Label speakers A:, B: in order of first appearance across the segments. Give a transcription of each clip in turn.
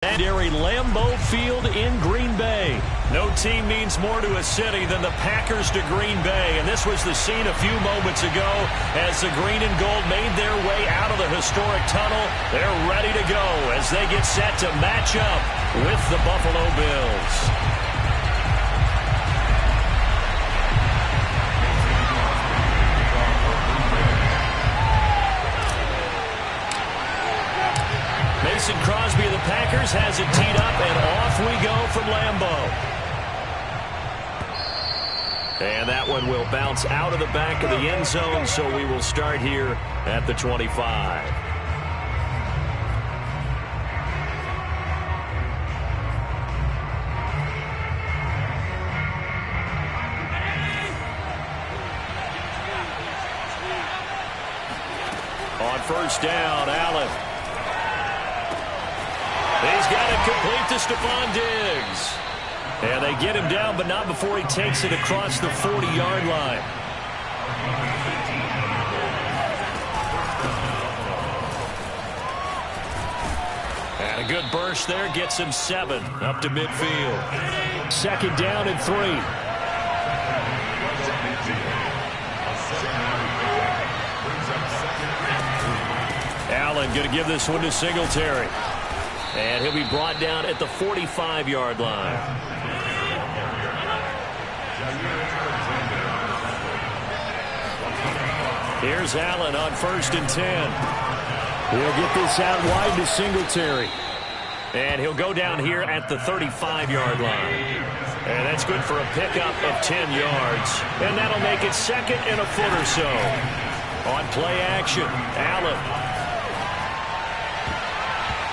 A: Legendary Lambeau Field in Green Bay. No team means more to a city than the Packers to Green Bay, and this was the scene a few moments ago as the green and gold made their way out of the historic tunnel. They're ready to go as they get set to match up with the Buffalo Bills. Mason Crosby of the Packers has it teed up, and off we go from Lambeau. And that one will bounce out of the back of the end zone, so we will start here at the 25. On first down, Allen. He's got it complete to Stephon Diggs. And they get him down, but not before he takes it across the 40-yard line. And a good burst there gets him 7 up to midfield. Second down and 3. Allen going to give this one to Singletary. And he'll be brought down at the 45-yard line. Here's Allen on first and 10. He'll get this out wide to Singletary. And he'll go down here at the 35-yard line. And that's good for a pickup of 10 yards. And that'll make it second and a foot or so. On play action, Allen.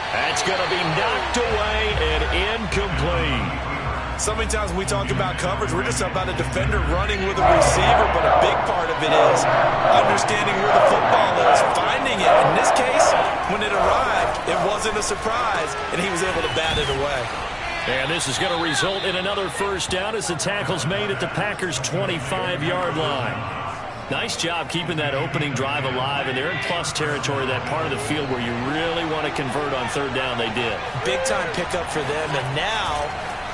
A: That's going to be knocked away and incomplete.
B: So many times when we talk about coverage, we're just about a defender running with a receiver, but a big part of it is understanding where the football is, finding it. In this case, when it arrived, it wasn't a surprise, and he was able to bat it away.
A: And this is going to result in another first down as the tackle's made at the Packers' 25-yard line. Nice job keeping that opening drive alive, and they're in plus territory, that part of the field where you really want to convert on third down. They did.
C: Big-time pickup for them, and now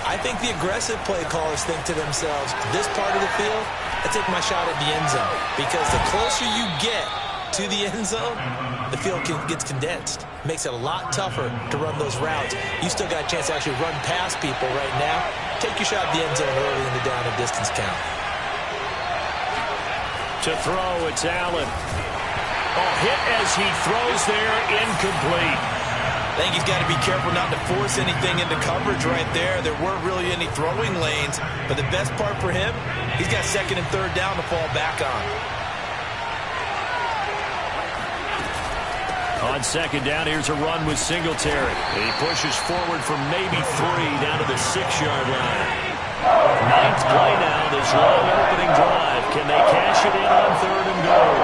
C: I think the aggressive play callers think to themselves, this part of the field, I take my shot at the end zone, because the closer you get to the end zone, the field gets condensed. Makes it a lot tougher to run those routes. You still got a chance to actually run past people right now. Take your shot at the end zone early in the down and distance count.
A: To throw, it's Allen. Hit as he throws there, incomplete.
B: I think he's got to be careful not to force anything into coverage right there. There weren't really any throwing lanes, but the best part for him, he's got second and third down to fall back on.
A: On second down, here's a run with Singletary. He pushes forward for maybe 3 down to the 6-yard line. Ninth play now, this long opening drive. Can they cash it in on third and goal?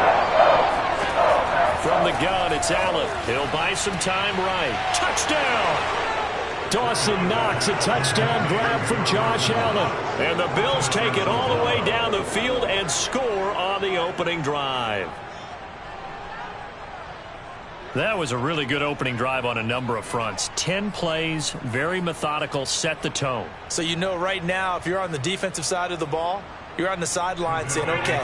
A: From the gun, it's Allen. He'll buy some time right. Touchdown! Dawson Knox, a touchdown grab from Josh Allen. And the Bills take it all the way down the field and score on the opening drive. That was a really good opening drive on a number of fronts. 10 plays, very methodical, set the tone.
C: So you know right now, if you're on the defensive side of the ball, you're on the sideline saying, okay,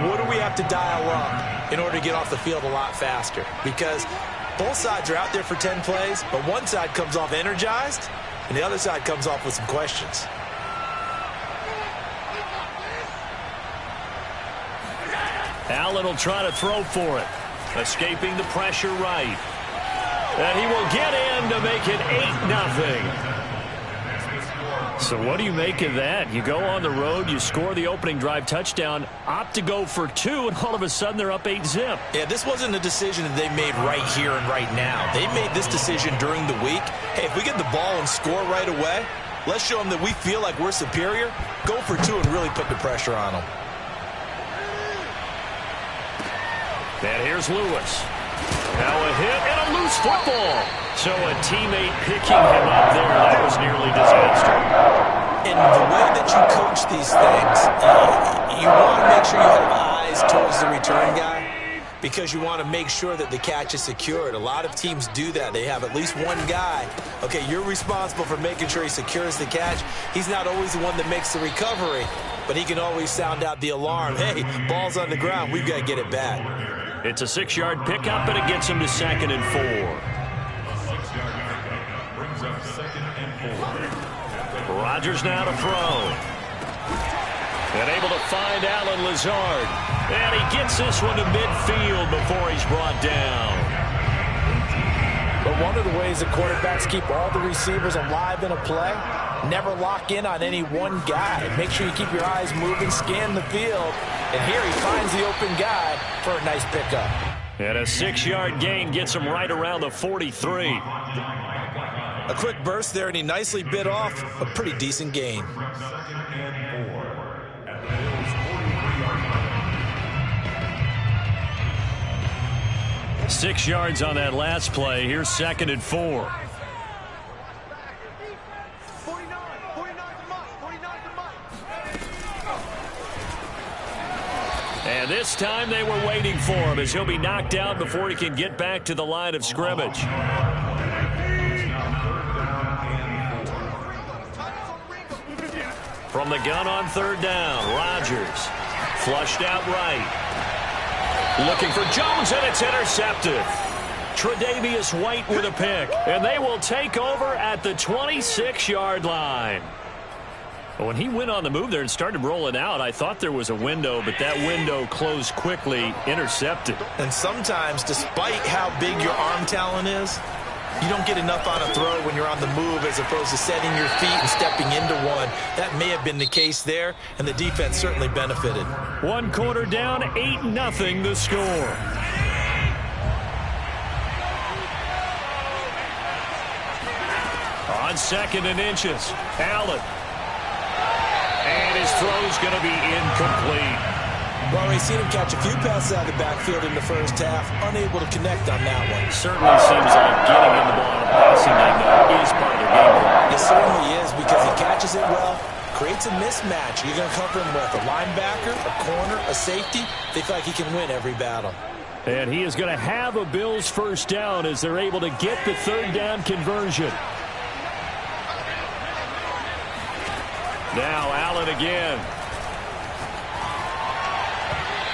C: what do we have to dial up in order to get off the field a lot faster? Because both sides are out there for 10 plays, but one side comes off energized, and the other side comes off with some questions.
A: Allen will try to throw for it. Escaping the pressure right. And he will get in to make it 8-0. So what do you make of that? You go on the road, you score the opening drive touchdown, opt to go for 2, and all of a sudden they're up 8-zip.
C: Yeah, this wasn't a decision that they made right here and right now. They made this decision during the week. Hey, if we get the ball and score right away, let's show them that we feel like we're superior. Go for 2 and really put the pressure on them.
A: And here's Lewis. Now a hit and a loose football. So a teammate picking him up there. That was nearly disaster.
C: And the way that you coach these things, you want to make sure you have eyes towards the return guy. because you want to make sure that the catch is secured. A lot of teams do that. They have at least one guy. Okay, you're responsible for making sure he secures the catch. He's not always the one that makes the recovery, but he can always sound out the alarm. Hey, ball's on the ground. We've got to get it back.
A: It's a 6-yard pickup, and it gets him to 2nd and 4.
D: Brings up 2nd and 4.
A: Rodgers now to throw. And able to find Alan Lazard. And he gets this one to midfield before he's brought down.
E: But one of the ways that quarterbacks keep all the receivers alive in a play, never lock in on any one guy. Make sure you keep your eyes moving, scan the field. And here he finds the open guy for a nice pickup.
A: And a 6-yard gain gets him right around the 43.
C: A quick burst there, and he nicely bit off a pretty decent gain.
D: 2nd and 4 at the Bills' 43-yard line.
A: 6 yards on that last play. Here's 2nd and 4. And this time they were waiting for him as he'll be knocked down before he can get back to the line of scrimmage. From the gun on 3rd down, Rodgers flushed out right. Looking for Jones, and it's intercepted. Tre'Davious White with a pick, and they will take over at the 26-yard line. When he went on the move there and started rolling out, I thought there was a window, but that window closed quickly, intercepted.
C: And sometimes, despite how big your arm talent is, you don't get enough on a throw when you're on the move as opposed to setting your feet and stepping into one. That may have been the case there, and the defense certainly benefited.
A: 1 quarter down, 8-0 the score. On 2nd and inches, Allen. And his throw's going to be incomplete.
C: Well, we've seen him catch a few passes out of the backfield in the first half, unable to connect on that one.
A: Certainly seems like getting in the ball in a passing game, though, is part of their game plan.
C: It certainly is, because he catches it well, creates a mismatch. You're going to cover him with a linebacker, a corner, a safety. They feel like he can win every battle.
A: And he is going to have a Bills first down as they're able to get the 3rd down conversion. Now Allen again.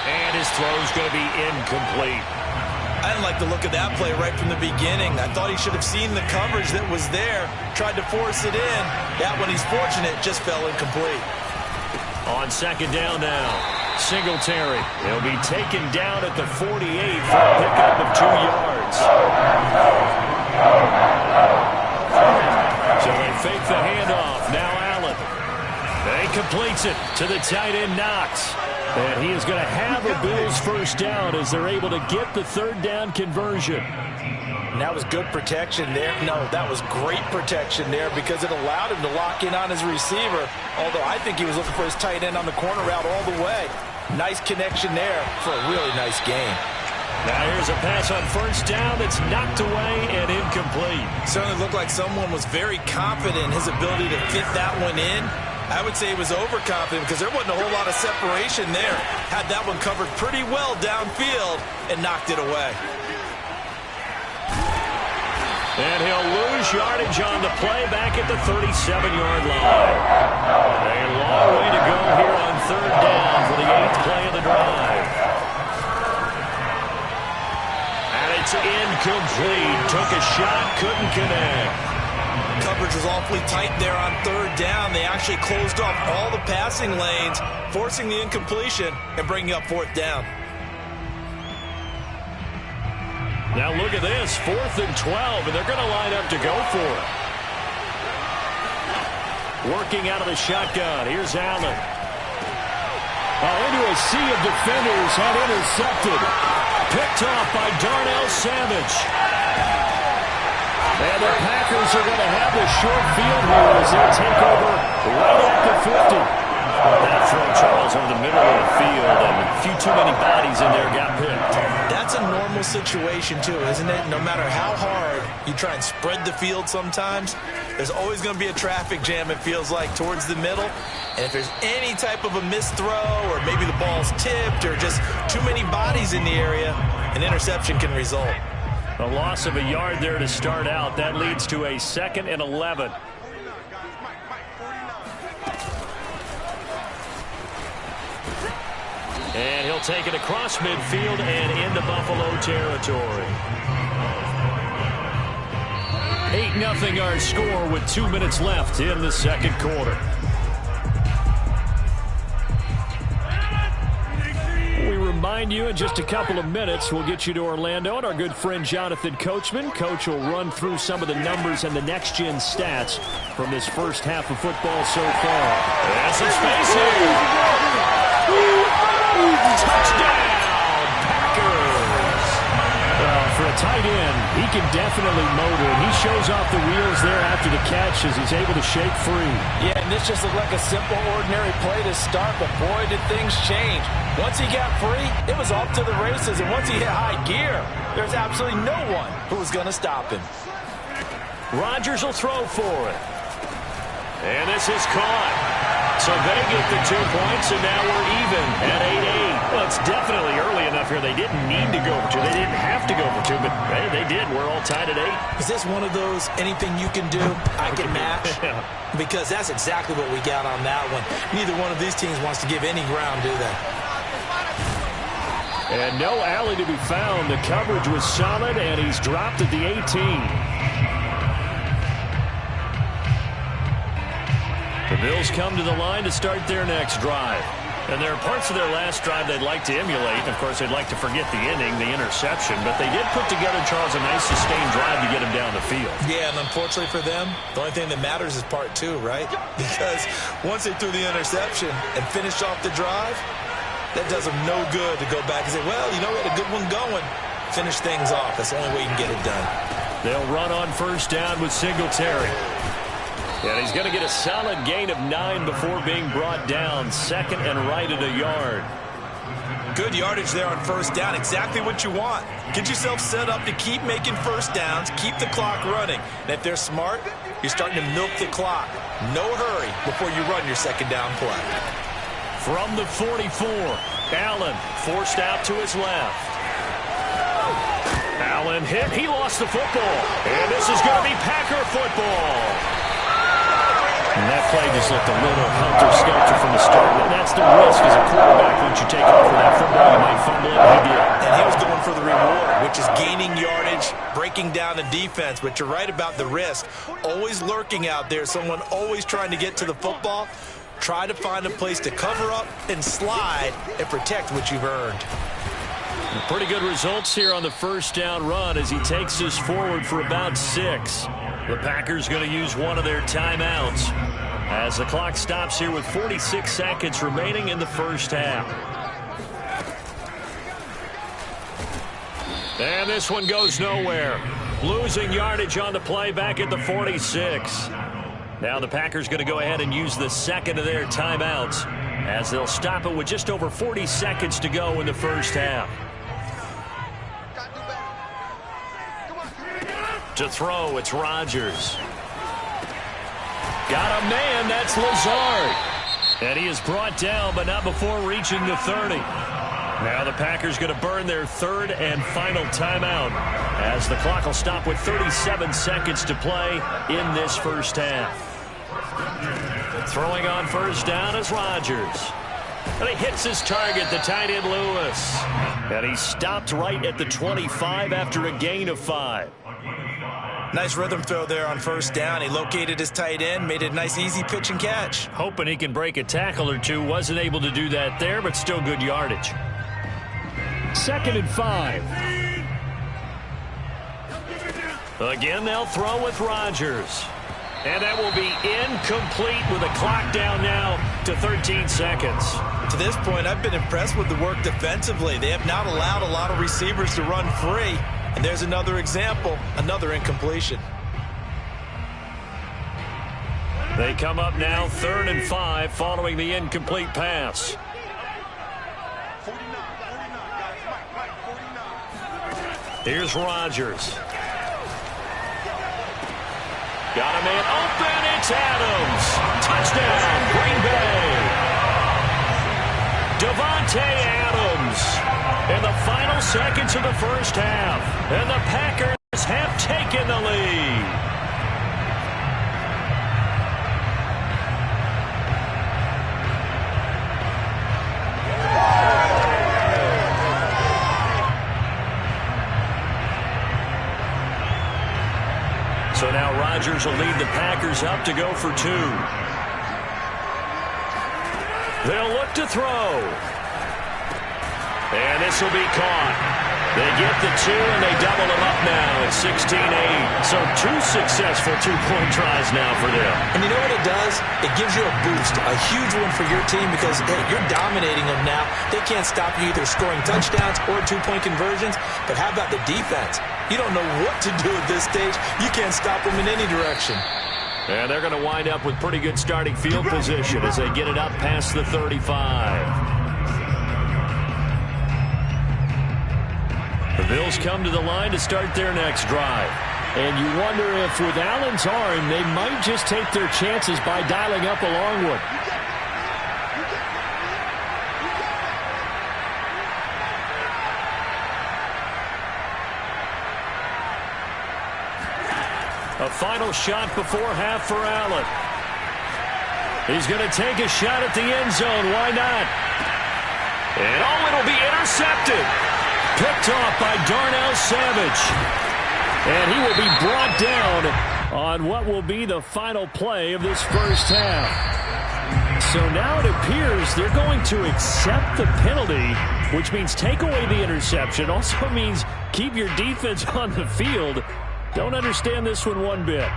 A: And his throw's going to be incomplete.
C: I didn't like the look of that play right from the beginning. I thought he should have seen the coverage that was there, tried to force it in. That one, he's fortunate, just fell incomplete.
A: On 2nd down now, Singletary. He'll be taken down at the 48 for a pickup of 2 yards. So they fake the handoff. Now Allen. He completes it to the tight end, Knox. And he is going to have a Bills first down as they're able to get the 3rd down conversion.
E: And that was good protection there. No, that was great protection there because it allowed him to lock in on his receiver, although I think he was looking for his tight end on the corner route all the way. Nice connection there for a really nice game.
A: Now here's a pass on first down that's knocked away and incomplete.
C: Certainly looked like someone was very confident in his ability to fit that one in. I would say he was overconfident because there wasn't a whole lot of separation there. Had that one covered pretty well downfield and knocked it away.
A: And he'll lose yardage on the play back at the 37-yard line. A long way to go here on 3rd down for the 8th play of the drive. And it's incomplete. Took a shot, couldn't connect.
C: Coverage was awfully tight there on 3rd down. They actually closed off all the passing lanes, forcing the incompletion and bringing up 4th down.
A: Now look at this, 4th and 12, and they're going to line up to go for it. Working out of the shotgun, here's Allen. Into a sea of defenders, and intercepted. Picked off by Darnell Savage. And the Packers are going to have the short field here as they take over right at the 50. That throw, Charles, over the middle of the field, and a few too many bodies in there got picked.
C: That that's a normal situation, too, isn't it? No matter how hard you try and spread the field sometimes, there's always going to be a traffic jam, it feels like, towards the middle. And if there's any type of a missed throw or maybe the ball's tipped or just too many bodies in the area, an interception can result.
A: A loss of a yard there to start out. That leads to a 2nd and 11. And he'll take it across midfield and into Buffalo territory. 8-0 our score with 2 minutes left in the second quarter. We remind you in just a couple of minutes we'll get you to Orlando and our good friend Jonathan Coachman. Coach will run through some of the numbers and the next-gen stats from this first half of football so far. That's some space here. Touchdown, Packers. Well, for a tight end, he can definitely motor it. He shows off the wheels there after the catch as he's able to shake free.
E: Yeah, and this just looked like a simple, ordinary play to start, but boy, did things change. Once he got free, it was off to the races, and once he hit high gear, there's absolutely no one who was going to stop him.
A: Rodgers will throw for it. And this is caught. So they get the 2 points, and now we're even at 8-8. Well, it's definitely early enough here. They didn't need to go for 2. They didn't have to go for 2, but hey, they did. We're all tied at 8.
C: Is this one of those anything you can do, I can match? Because that's exactly what we got on that one. Neither one of these teams wants to give any ground, do they?
A: And no alley to be found. The coverage was solid, and he's dropped at the 18. The Bills come to the line to start their next drive. And there are parts of their last drive they'd like to emulate. Of course, they'd like to forget the ending, the interception. But they did put together, Charles, a nice sustained drive to get him down the field.
C: Yeah, and unfortunately for them, the only thing that matters is part 2, right? Because once they threw the interception and finished off the drive, that does them no good to go back and say, well, you know, we had a good one going. Finish things off. That's the only way you can get it done.
A: They'll run on first down with Singletary. And he's going to get a solid gain of 9 before being brought down. 2nd and right at a yard.
B: Good yardage there on first down. Exactly what you want. Get yourself set up to keep making first downs, keep the clock running. And if they're smart, you're starting to milk the clock. No hurry before you run your second down play.
A: From the 44, Allen forced out to his left. Allen hit. He lost the football. And this is going to be Packer football. And that play just looked a little helter-skelter from the start. And that's the risk as a quarterback. Once you take off with that football, you might fumble it. He did.
B: And he was going for the reward, which is gaining yardage, breaking down the defense. But you're right about the risk. Always lurking out there. Someone always trying to get to the football. Try to find a place to cover up and slide and protect what you've earned.
A: Pretty good results here on the first down run as he takes us forward for about 6. The Packers going to use one of their timeouts as the clock stops here with 46 seconds remaining in the first half. And this one goes nowhere. Losing yardage on the play back at the 46. Now the Packers going to go ahead and use the second of their timeouts as they'll stop it with just over 40 seconds to go in the first half. To throw, it's Rodgers. Got a man, that's Lazard. And he is brought down, but not before reaching the 30. Now the Packers going to burn their third and final timeout as the clock will stop with 37 seconds to play in this first half. Throwing on first down is Rodgers. And he hits his target, the tight end Lewis. And he stopped right at the 25 after a gain of 5.
B: Nice rhythm throw there on first down. He located his tight end, made it a nice easy pitch and catch.
A: Hoping he can break a tackle or two. Wasn't able to do that there, but still good yardage. 2nd and 5. Again, they'll throw with Rodgers. And that will be incomplete with a clock down now to 13 seconds.
B: To this point, I've been impressed with the work defensively. They have not allowed a lot of receivers to run free. And there's another example, another incompletion.
A: They come up now 3rd and 5 following the incomplete pass. Here's Rodgers. Got a man open. It's Adams. Touchdown, Green Bay. Devontae Adams in the final seconds of the first half. And the Packers have taken the lead. So now Rodgers will lead the Packers up to go for 2. They'll look to throw. And this will be caught. They get the 2, and they double them up now at 16-8. So 2 successful two-point tries now for them.
C: And you know what it does? It gives you a boost, a huge one for your team because, hey, you're dominating them now. They can't stop you either scoring touchdowns or two-point conversions. But how about the defense? You don't know what to do at this stage. You can't stop them in any direction.
A: And they're going to wind up with pretty good starting field position as they get it up past the 35. The Bills come to the line to start their next drive.
F: And you wonder if with Allen's arm, they might just take their chances by dialing up a long one.
A: A final shot before half for Allen. He's going to take a shot at the end zone. Why not? And it'll be intercepted. Picked off by Darnell Savage.
F: And he will be brought down on what will be the final play of this first half. So now it appears they're going to accept the penalty, which means take away the interception. Also means keep your defense on the field. Don't understand this one bit.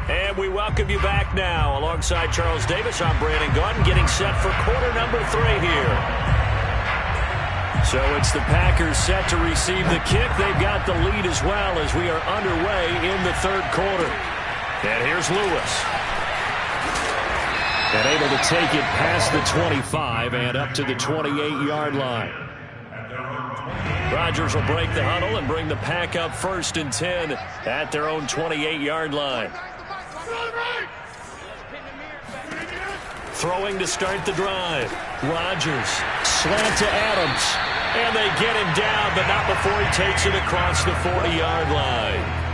A: And we welcome you back now. Alongside Charles Davis, I'm Brandon Gaudin, getting set for quarter number 3 here. So it's the Packers set to receive the kick. They've got the lead as well as we are underway in the third quarter. And here's Lewis. And able to take it past the 25 and up to the 28-yard line. Rodgers will break the huddle and bring the Pack up 1st and 10 at their own 28-yard line. Throwing to start the drive. Rodgers, slant to Adams. And they get him down, but not before he takes it across the 40-yard line.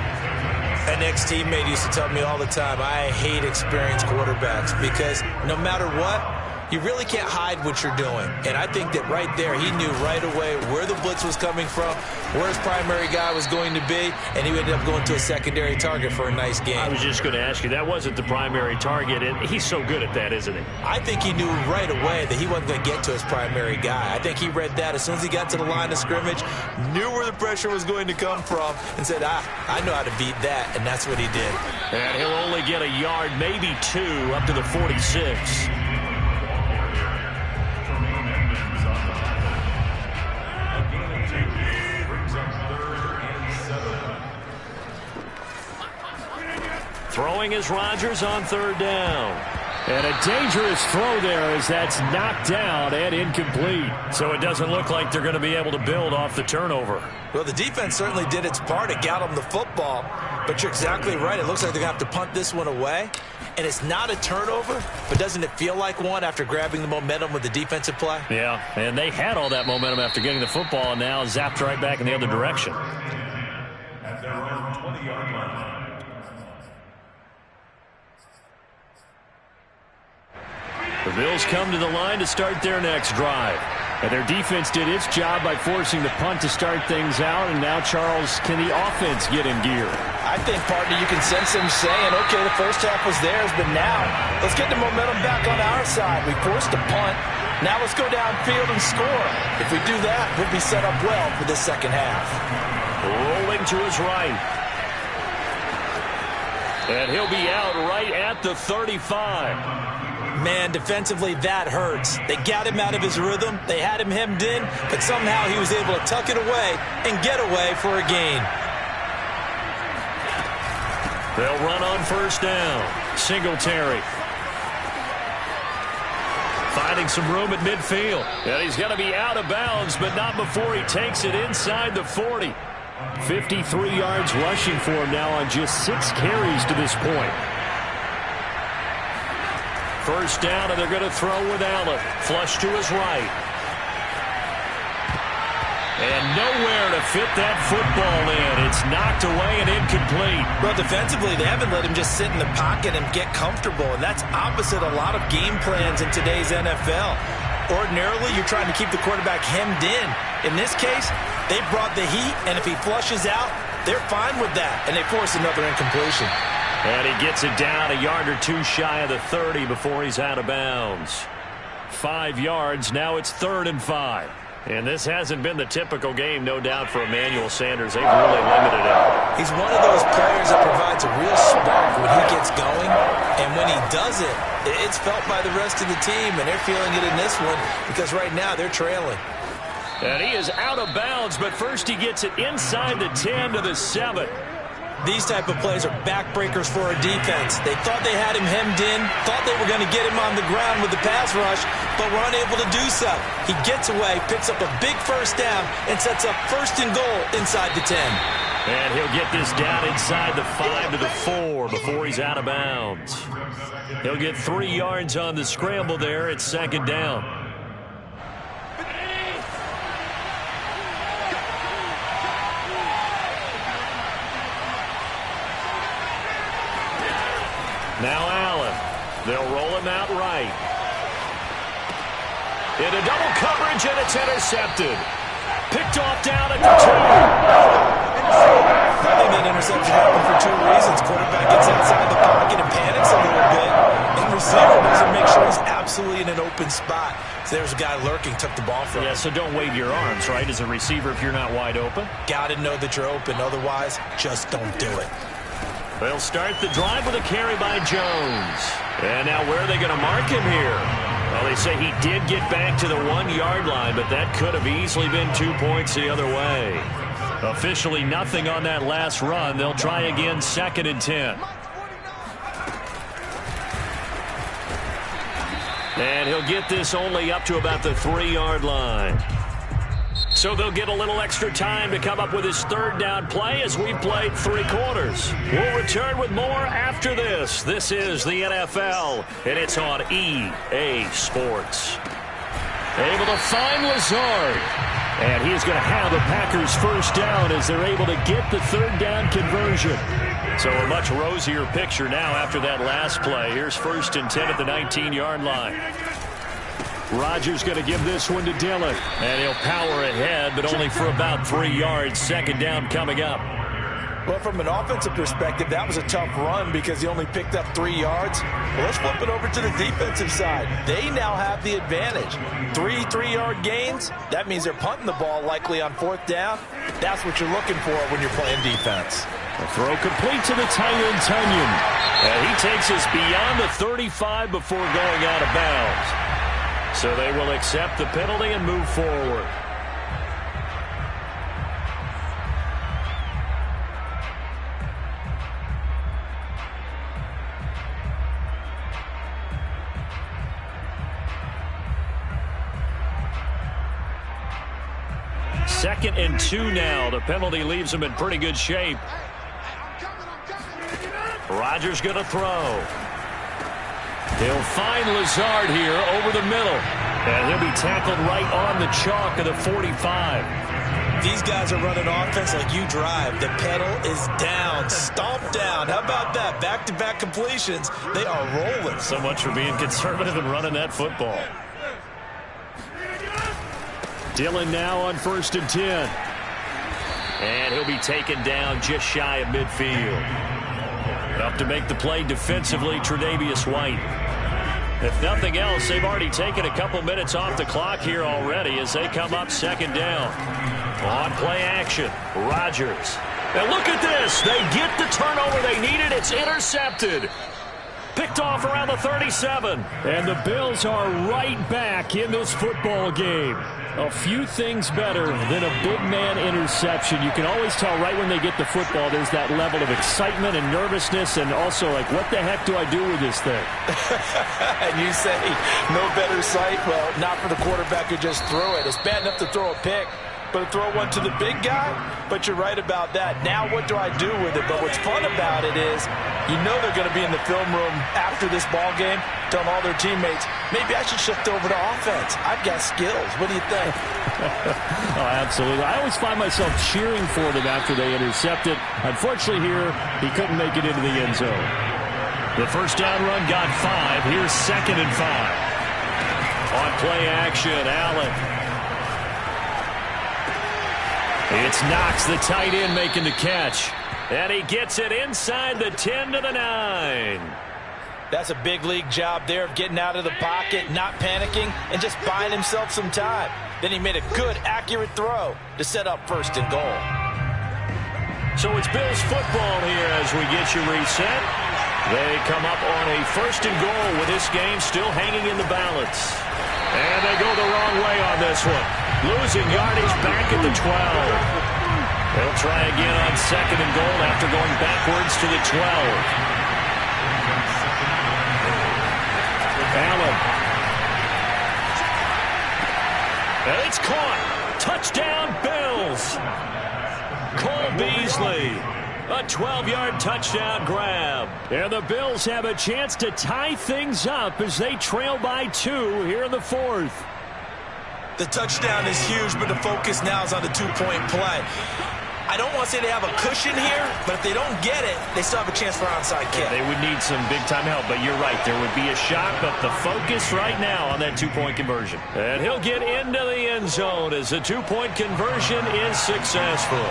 C: An ex-teammate used to tell me all the time, I hate experienced quarterbacks because no matter what, you really can't hide what you're doing. And I think that right there, he knew right away where the blitz was coming from, where his primary guy was going to be, and he ended up going to a secondary target for a nice game.
A: I was just going to ask you, that wasn't the primary target, and he's so good at that, isn't he?
C: I think he knew right away that he wasn't going to get to his primary guy. I think he read that as soon as he got to the line of scrimmage, knew where the pressure was going to come from, and said, I know how to beat that, and that's what he did.
A: And he'll only get a yard, maybe 2, up to the 46. Throwing is Rodgers on 3rd down.
F: And a dangerous throw there as that's knocked down and incomplete.
A: So it doesn't look like they're going to be able to build off the turnover.
C: Well, the defense certainly did its part. It got them the football. But you're exactly right. It looks like they're going to have to punt this one away. And it's not a turnover, but doesn't it feel like one after grabbing the momentum with the defensive play?
A: Yeah, and they had all that momentum after getting the football and now zapped right back in the other direction.
D: At their own 20-yard line.
A: The Bills come to the line to start their next drive.
F: And their defense did its job by forcing the punt to start things out. And now, Charles, can the offense get in gear?
E: I think, partner, you can sense them saying, okay, the first half was theirs, but now let's get the momentum back on our side. We forced a punt. Now let's go downfield and score. If we do that, we'll be set up well for the second half.
A: Rolling to his right. And he'll be out right at the 35.
C: Man, defensively, that hurts. They got him out of his rhythm. They had him hemmed in, but somehow he was able to tuck it away and get away for a gain.
A: They'll run on 1st down. Singletary. finding some room at midfield. And he's going to be out of bounds, but not before he takes it inside the 40. 53 yards rushing for him now on just 6 carries to this point. First down, and they're going to throw with Allen. Flush to his right. And nowhere to fit that football in. It's knocked away and incomplete.
C: Well, defensively, they haven't let him just sit in the pocket and get comfortable, and that's opposite a lot of game plans in today's NFL. Ordinarily, you're trying to keep the quarterback hemmed in. In this case, they brought the heat, and if he flushes out, they're fine with that, and they force another incompletion.
A: And he gets it down a yard or two shy of the 30 before he's out of bounds. 5 yards, now it's 3rd and 5. And this hasn't been the typical game, no doubt, for Emmanuel Sanders. They've really limited him.
C: He's one of those players that provides a real spark when he gets going. And when he does it, it's felt by the rest of the team, and they're feeling it in this one because right now they're trailing.
A: And he is out of bounds, but first he gets it inside the 10 to the 7.
C: These type of plays are backbreakers for a defense. They thought they had him hemmed in, thought they were going to get him on the ground with the pass rush, but were unable to do so. He gets away, picks up a big first down, and sets up 1st and goal inside the 10.
A: And he'll get this down inside the 5 to the 4 before he's out of bounds. He'll get 3 yards on the scramble there. It's 2nd down. Now Allen. They'll roll him out right. Into double coverage, and it's intercepted. Picked off down at the 2.
C: I think that interception happened for 2 reasons. Quarterback gets outside the pocket and panics a little bit. And receiver doesn't make sure he's absolutely in an open spot. So there's a guy lurking, took the ball from him.
A: Yeah, so don't wave your arms, right, as a receiver if you're not wide open.
C: Got to know that you're open. Otherwise, just don't do it.
A: They'll start the drive with a carry by Jones. And now where are they going to mark him here? Well, they say he did get back to the 1-yard line, but that could have easily been 2 points the other way. Officially nothing on that last run. They'll try again, 2nd and 10. And he'll get this only up to about the 3-yard line. So they'll get a little extra time to come up with his 3rd down play as we've played 3 quarters. We'll return with more after this. This is the NFL, and it's on EA Sports. Able to find Lazard. And he's going to have the Packers' 1st down as they're able to get the 3rd down conversion. So a much rosier picture now after that last play. Here's 1st and 10 at the 19-yard line. Rodgers going to give this one to Dillon. And he'll power ahead, but only for about 3 yards. 2nd down coming up.
E: Well, from an offensive perspective, that was a tough run because he only picked up 3 yards. Well, let's flip it over to the defensive side. They now have the advantage. 3 3-yard gains. That means they're punting the ball likely on 4th down. That's what you're looking for when you're playing defense.
F: A throw complete to the tight end, Tunyon.
A: And he takes us beyond the 35 before going out of bounds. So they will accept the penalty and move forward. Second and 2 now. The penalty leaves him in pretty good shape. Rodgers going to throw. He'll find Lazard here over the middle. And he'll be tackled right on the chalk of the 45.
C: These guys are running offense like you drive. The pedal is down, stomped down. How about that? Back-to-back completions. They are rolling.
A: So much for being conservative and running that football.
F: Dillon now on 1st and 10.
A: And he'll be taken down just shy of midfield. Up to make the play defensively, Tre'Davious White. If nothing else, they've already taken a couple minutes off the clock here already as they come up 2nd down. On play action, Rodgers. And look at this. They get the turnover they needed. It's intercepted. Picked off around the 37.
F: And the Bills are right back in this football game. A few things better than a big man interception. You can always tell right when they get the football, there's that level of excitement and nervousness, and also like, what the heck do I do with this thing?
E: And you say, no better sight? Well, not for the quarterback who just threw it. It's bad enough to throw a pick, but to throw one to the big guy? But you're right about that. Now what do I do with it? But what's fun about it is you know they're going to be in the film room after this ball game telling all their teammates, maybe I should shift over to offense. I've got skills. What do you think?
F: Oh, absolutely. I always find myself cheering for them after they intercept it. Unfortunately here, he couldn't make it into the end zone.
A: The first down run got 5. Here's 2nd and 5. On play action, Allen. It's Knox, the tight end, making the catch. And he gets it inside the 10 to the 9.
E: That's a big league job there of getting out of the pocket, not panicking, and just buying himself some time. Then he made a good, accurate throw to set up 1st and goal.
A: So it's Bills football here as we get you reset. They come up on a 1st and goal with this game still hanging in the balance. And they go the wrong way on this one. Losing yardage back at the 12. They'll try again on 2nd and goal after going backwards to the 12. Allen. And it's caught. Touchdown, Bills. Cole Beasley. A 12-yard touchdown grab. And the Bills have a chance to tie things up as they trail by 2 here in the 4th.
C: The touchdown is huge, but the focus now is on the two-point play. I don't want to say they have a cushion here, but if they don't get it, they still have a chance for onside kick.
A: They would need some big-time help, but you're right. There would be a shot, but the focus right now on that two-point conversion. And he'll get into the end zone as the two-point conversion is successful.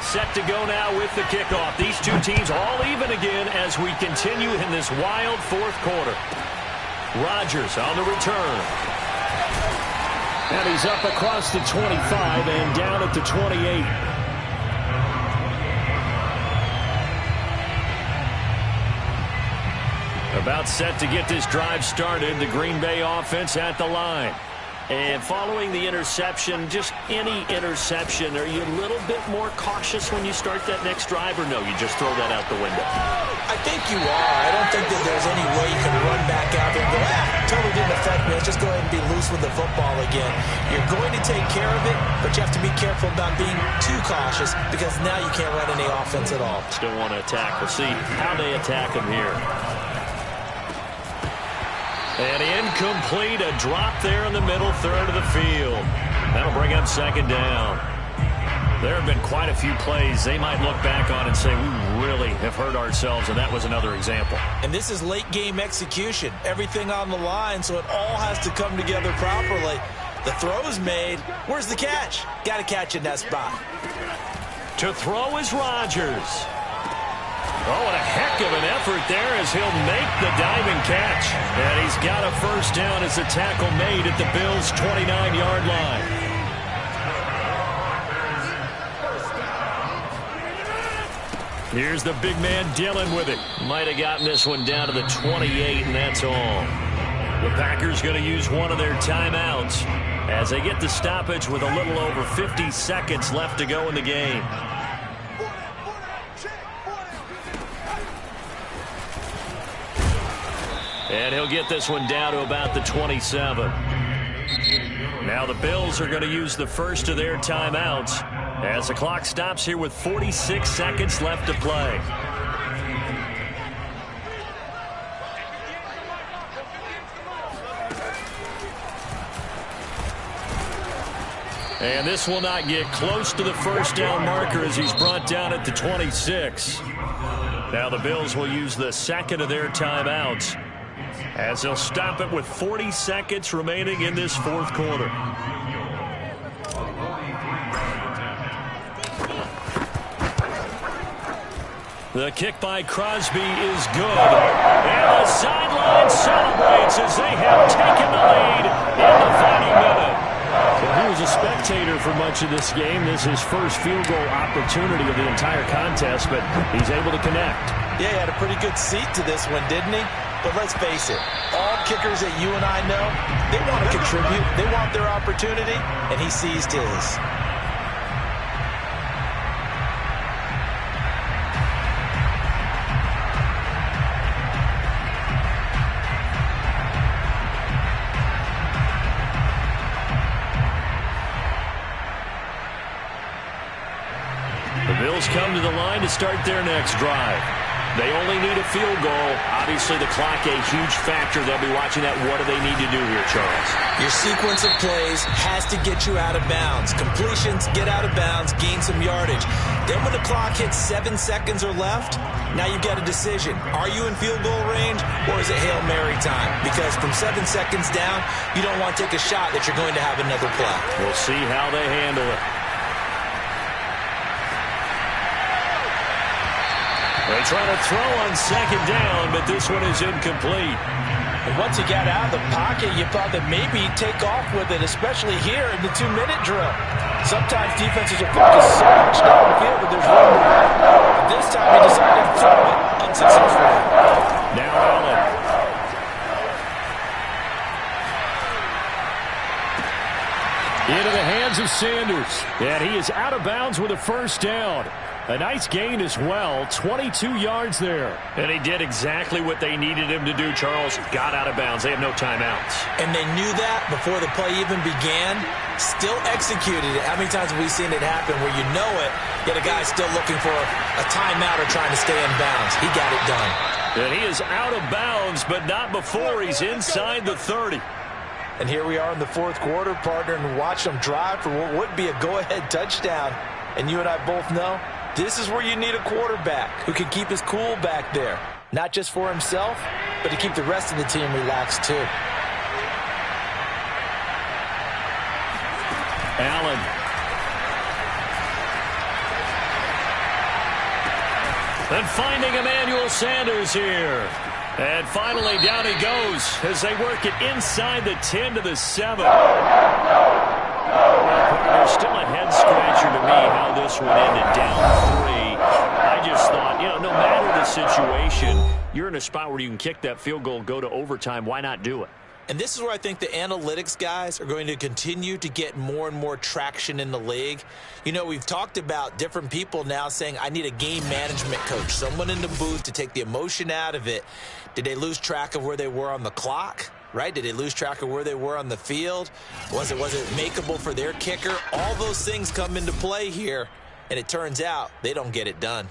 A: Set to go now with the kickoff. These two teams all even again as we continue in this wild 4th quarter. Rodgers on the return.
F: And he's up across the 25 and down at the 28.
A: About set to get this drive started. The Green Bay offense at the line. And following the interception, just any interception, are you a little bit more cautious when you start that next drive, or no, you just throw that out the window?
C: I think you are. I don't think that there's any way you can run back out there and go, totally didn't affect me. Let's just go ahead and be loose with the football again. You're going to take care of it, but you have to be careful about being too cautious because now you can't run any offense at all.
A: Still want to attack. We'll see how they attack him here. And incomplete, a drop there in the middle third of the field. That'll bring up 2nd down. There have been quite a few plays they might look back on and say, we really have hurt ourselves, and that was another example.
C: And this is late game execution. Everything on the line, so it all has to come together properly. The throw is made. Where's the catch? Got to catch in that spot.
A: To throw is Rodgers. Oh, and a heck of an effort there as he'll make the diving catch. And he's got a 1st down as the tackle made at the Bills' 29-yard line. Here's the big man Dillon with it. Might have gotten this one down to the 28, and that's all. The Packers going to use one of their timeouts as they get the stoppage with a little over 50 seconds left to go in the game. And he'll get this one down to about the 27. Now the Bills are going to use the first of their timeouts as the clock stops here with 46 seconds left to play. And this will not get close to the 1st down marker as he's brought down at the 26. Now the Bills will use the 2nd of their timeouts as they'll stop it with 40 seconds remaining in this 4th quarter. The kick by Crosby is good. And the sideline celebrates as they have taken the lead in the final minute.
F: Well, he was a spectator for much of this game. This is his first field goal opportunity of the entire contest, but he's able to connect.
C: Yeah, he had a pretty good seat to this one, didn't he? But let's face it, all kickers that you and I know, they want to contribute. They want their opportunity, and he seized his.
F: The Bills come to the line to start their next drive. They only need a field goal. Obviously, the clock a huge factor. They'll be watching that. What do they need to do here, Charles?
C: Your sequence of plays has to get you out of bounds. Completions, get out of bounds, gain some yardage. Then when the clock hits 7 seconds or left, now you've got a decision. Are you in field goal range, or is it Hail Mary time? Because from 7 seconds down, you don't want to take a shot that you're going to have another play.
F: We'll see how they handle it. They try to throw on second down, but this one is incomplete.
E: And once he got out of the pocket, you thought that maybe he'd take off with it, especially here in the 2-minute drill. Sometimes defenses will focus so much downfield that there's room to run. But this time he decided to throw it unsuccessfully.
F: Now Allen. Into the hands of Sanders. And he is out of bounds with a first down. A nice gain as well, 22 yards there.
A: And he did exactly what they needed him to do, Charles. Got out of bounds. They have no timeouts.
C: And they knew that before the play even began, still executed it. How many times have we seen it happen where you know it, yet a guy's still looking for a timeout or trying to stay in bounds? He got it done.
A: And he is out of bounds, but not before he's inside the 30.
E: And here we are in the fourth quarter, partner, and watch them drive for what would be a go-ahead touchdown. And you and I both know this is where you need a quarterback who can keep his cool back there. Not just for himself, but to keep the rest of the team relaxed too.
F: Allen.
A: And finding Emmanuel Sanders here. And finally down he goes as they work it inside the 10 to the 7. There's still a head-scratcher to me how this one ended down 3. I just thought, no matter the situation, you're in a spot where you can kick that field goal, go to overtime. Why not do it?
C: And this is where I think the analytics guys are going to continue to get more and more traction in the league. We've talked about different people now saying, I need a game management coach, someone in the booth to take the emotion out of it. Did they lose track of where they were on the clock? Right? Did they lose track of where they were on the field? Was it makeable for their kicker? All those things come into play here, and it turns out they don't get it done.